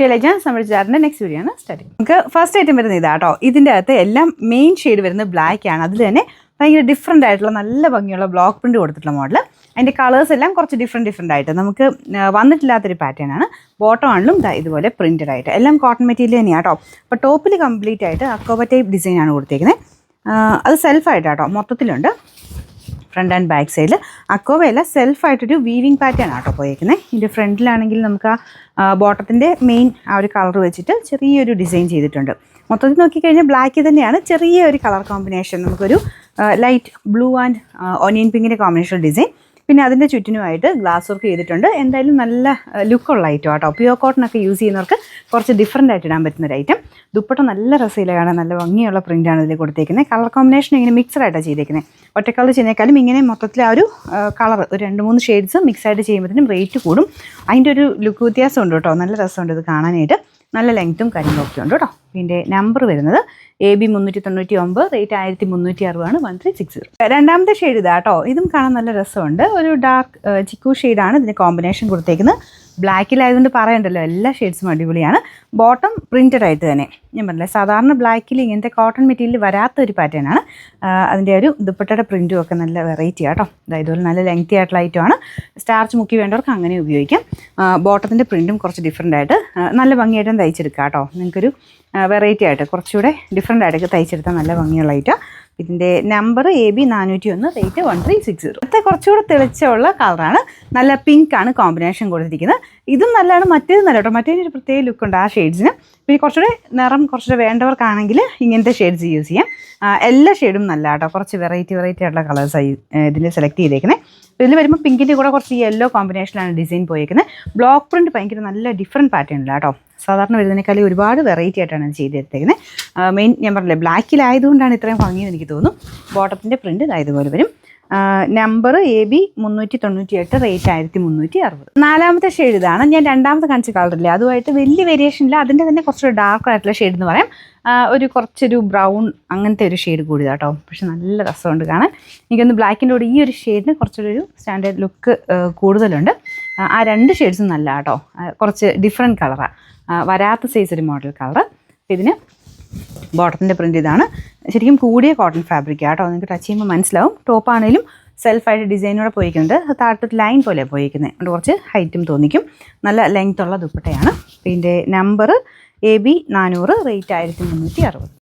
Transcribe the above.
To legends നമ്മൾ ചാറിൻ്റെ next video ആണ് start ചെയ്യുന്നത്. നമുക്ക് ഫസ്റ്റ് ഐറ്റം വരുന്നത് ഇതാട്ടോ. ഇതിൻ്റെ അകത്ത് എല്ലാം മെയിൻ ഷെയ്ഡ് വരുന്നത് ബ്ലാക്ക് ആണ്. അതിൽ തന്നെ ഭയങ്കര ഡിഫറെൻ്റ് ആയിട്ടുള്ള നല്ല ഭംഗിയുള്ള ബ്ലോക്ക് പ്രിൻറ്റ് കൊടുത്തിട്ടുള്ള മോഡൽ. അതിൻ്റെ കളേഴ്സ് എല്ലാം കുറച്ച് ഡിഫറെൻ്റ് ആയിട്ട് നമുക്ക് വന്നിട്ടില്ലാത്തൊരു പാറ്റേൺ ആണ്. ബോട്ടം ആണെങ്കിലും ഇതുപോലെ പ്രിൻറ്റഡ് ആയിട്ട് എല്ലാം കോട്ടൺ മെറ്റീരിയൽ തന്നെയാണ് കേട്ടോ. അപ്പോൾ ടോപ്പിൽ കംപ്ലീറ്റ് ആയിട്ട് അക്കോബ ടൈപ്പ് ഡിസൈനാണ് കൊടുത്തേക്കുന്നത്. അത് സെൽഫായിട്ടാട്ടോ മൊത്തത്തിലുണ്ട്. ഫ്രണ്ട് ആൻഡ് ബാക്ക് സൈഡിൽ അക്കോവയല്ല സെൽഫായിട്ടൊരു വീവിങ് പാറ്റേൺ ആട്ടോ പോയേക്കുന്നത്. ഇതിൻ്റെ ഫ്രണ്ടിലാണെങ്കിൽ നമുക്ക് ആ ബോട്ടത്തിൻ്റെ മെയിൻ ആ ഒരു കളർ വെച്ചിട്ട് ചെറിയൊരു ഡിസൈൻ ചെയ്തിട്ടുണ്ട്. മൊത്തത്തിൽ നോക്കിക്കഴിഞ്ഞാൽ ബ്ലാക്ക് തന്നെയാണ്, ചെറിയ ഒരു കളർ കോമ്പിനേഷൻ. നമുക്കൊരു ലൈറ്റ് ബ്ലൂ ആൻഡ് ഓനിയൻ പിങ്കിൻ്റെ കോമ്പിനേഷൻ ഡിസൈൻ. പിന്നെ അതിൻ്റെ ചുറ്റിനുമായിട്ട് ഗ്ലാസ് വർക്ക് ചെയ്തിട്ടുണ്ട്. എന്തായാലും നല്ല ലുക്കുള്ള ഐറ്റം ആട്ടോ. പ്യുവർ കോട്ടൺ ഒക്കെ യൂസ് ചെയ്യുന്നവർക്ക് കുറച്ച് ഡിഫറെൻ്റ് ആയിട്ട് ഇടാൻ പറ്റുന്നൊരു ഐറ്റം. ദുപ്പട്ട നല്ല രസയിലാണ്, നല്ല ഭംഗിയുള്ള പ്രിൻ്റാണ് ഇതിൽ കൊടുത്തേക്കുന്നത്. കളർ കോമ്പിനേഷൻ ഇങ്ങനെ മിക്സഡ് ആയിട്ടാണ് ചെയ്തേക്കുന്നത്. ഒറ്റ കളർ ചെയ്യുന്നേക്കാളും ഇങ്ങനെ മൊത്തത്തിൽ ആ ഒരു കളർ ഒരു 2-3 ഷെയ്ഡ്സ് മിക്സായിട്ട് ചെയ്യുമ്പോഴത്തേനും റേറ്റ് കൂടും. അതിൻ്റെ ഒരു ലുക്ക് വ്യത്യാസം ഉണ്ട് കേട്ടോ. നല്ല രസമുണ്ട് ഇത് കാണാനായിട്ട്. നല്ല ലെങ്ത്തും കാര്യങ്ങളൊക്കെ ഉണ്ട് കേട്ടോ. ഇതിൻ്റെ നമ്പർ വരുന്നത് AB 399, റേറ്റ് 1360 1360. രണ്ടാമത്തെ ഷെയ്ഡ് ഇതാ കേട്ടോ. ഇതും കാണാൻ നല്ല രസമുണ്ട്. ഒരു ഡാർക്ക് ചിക്കു ഷെയ്ഡാണ് ഇതിന് കോമ്പിനേഷൻ കൊടുത്തേക്കുന്നത്. ബ്ലാക്കിലായതുകൊണ്ട് പറയണ്ടല്ലോ, എല്ലാ ഷെയ്ഡ്സും അടിപൊളിയാണ്. ബോട്ടം പ്രിൻറ്റഡ് ആയിട്ട് തന്നെ. ഞാൻ പറഞ്ഞില്ലേ, സാധാരണ ബ്ലാക്കിൽ ഇങ്ങനത്തെ കോട്ടൺ മെറ്റീരിയൽ വരാത്ത ഒരു പാറ്റേൺ ആണ്. അതിൻ്റെ ഒരു ദുപ്പട്ടയുടെ പ്രിൻറ്റും ഒക്കെ നല്ല വെറൈറ്റി ആട്ടോ. ഇതുപോലെ നല്ല ലെങ്തി ആയിട്ടുള്ള ഐറ്റമാണ്. സ്റ്റാർച്ച് മുക്കി വേണ്ടവർക്ക് അങ്ങനെ ഉപയോഗിക്കാം. ബോട്ടത്തിൻ്റെ പ്രിൻറ്റും കുറച്ച് ഡിഫറെൻ്റ് ആയിട്ട് നല്ല ഭംഗിയായിട്ടും തയ്ച്ചെടുക്കാം കേട്ടോ. നിങ്ങൾക്കൊരു വെറൈറ്റി ആയിട്ട് കുറച്ചുകൂടെ ഡിഫറെൻ്റ് ആയിട്ടൊക്കെ തയ്ച്ചെടുത്താൽ നല്ല ഭംഗിയുള്ള ഐറ്റം. ഇതിൻ്റെ നമ്പർ AB 401, റേറ്റ് 1360. അടുത്ത കുറച്ചുകൂടെ തെളിച്ചുള്ള കളറാണ്. നല്ല പിങ്ക് ആണ് കോമ്പിനേഷൻ കൊടുത്തിരിക്കുന്നത്. ഇതും നല്ലതാണ്, മറ്റേത് നല്ല കേട്ടോ. മറ്റേതൊരു പ്രത്യേക ലുക്കുണ്ട് ആ ഷെയ്ഡ്സിന്. പിന്നെ കുറച്ചുകൂടെ നിറം കുറച്ചുകൂടെ വേണ്ടവർക്കാണെങ്കിൽ ഇങ്ങനത്തെ ഷെയ്ഡ്സ് യൂസ് ചെയ്യാം. എല്ലാ ഷെയ്ഡും നല്ല കേട്ടോ. കുറച്ച് വെറൈറ്റി ആയിട്ടുള്ള കളേഴ്സായി ഇതിൽ സെലക്ട് ചെയ്തേക്കുന്നത്. അപ്പോൾ ഇതിൽ വരുമ്പോൾ പിങ്കിൻ്റെ കൂടെ കുറച്ച് യെല്ലോ കോമ്പിനേഷനാണ് ഡിസൈൻ പോയേക്കുന്നത്. ബ്ലോക്ക് പ്രിൻറ്റ് ഭയങ്കര നല്ല ഡിഫറെൻറ്റ് പാറ്റേണിലാണ് കേട്ടോ. സാധാരണ വരുന്നതിനേക്കാളും ഒരുപാട് വെറൈറ്റി ആയിട്ടാണ് ചെയ്തെടുത്തേക്കുന്നത്. മെയിൻ ഞാൻ പറഞ്ഞില്ലേ, ബ്ലാക്കിലായതുകൊണ്ടാണ് ഇത്രയും ഭംഗിയെന്ന് എനിക്ക് തോന്നുന്നു. ബോട്ടത്തിൻ്റെ പ്രിൻറ്റ് ഇതുപോലെ വരും. Number AB 398, rate 1360. നാലാമത്തെ ഷെയ്ഡ് ഇതാണ്. ഞാൻ രണ്ടാമത്തെ കാണിച്ച കളറില്ലേ, അതുമായിട്ട് വലിയ വേരിയേഷൻ ഇല്ല. അതിൻ്റെ തന്നെ കുറച്ചൊരു ഡാർക്ക് ആയിട്ടുള്ള ഷെയ്ഡ് എന്ന് പറയാം. കുറച്ചൊരു ബ്രൗൺ അങ്ങനത്തെ ഒരു ഷെയ്ഡ് കൂടിയതാണ് കേട്ടോ. പക്ഷെ നല്ല രസമുണ്ട് കാണാൻ. എനിക്കൊന്ന് ബ്ലാക്കിൻ്റെ കൂടെ ഈ ഒരു ഷെയ്ഡിന് കുറച്ചൊരു സ്റ്റാൻഡേർഡ് ലുക്ക് കൂടുതലുണ്ട്. ആ 2 ഷെയ്ഡ്സും നല്ല കേട്ടോ. കുറച്ച് ഡിഫറെൻറ്റ് കളറാണ്, വരാത്ത സൈസ് ഒരു മോഡൽ കളർ. ഇതിന് ബോട്ടത്തിൻ്റെ പ്രിൻ്റ് ഇതാണ്. ശരിക്കും കൂടിയ കോട്ടൺ ഫാബ്രിക് കേട്ടോ. നിങ്ങൾക്ക് ടച്ച് ചെയ്യുമ്പോൾ മനസ്സിലാവും. ടോപ്പാണെങ്കിലും സെൽഫായിട്ട് ഡിസൈനോടെ പോയിക്കുന്നത്. താഴത്തൊരു ലൈൻ പോലെ പോയിക്കുന്നത് അതുകൊണ്ട് കുറച്ച് ഹൈറ്റും തോന്നിക്കും. നല്ല ലെങ്ത്തുള്ള ദുപ്പട്ടയാണ്. ഇതിൻ്റെ നമ്പർ AB 400, റേറ്റ് 1360.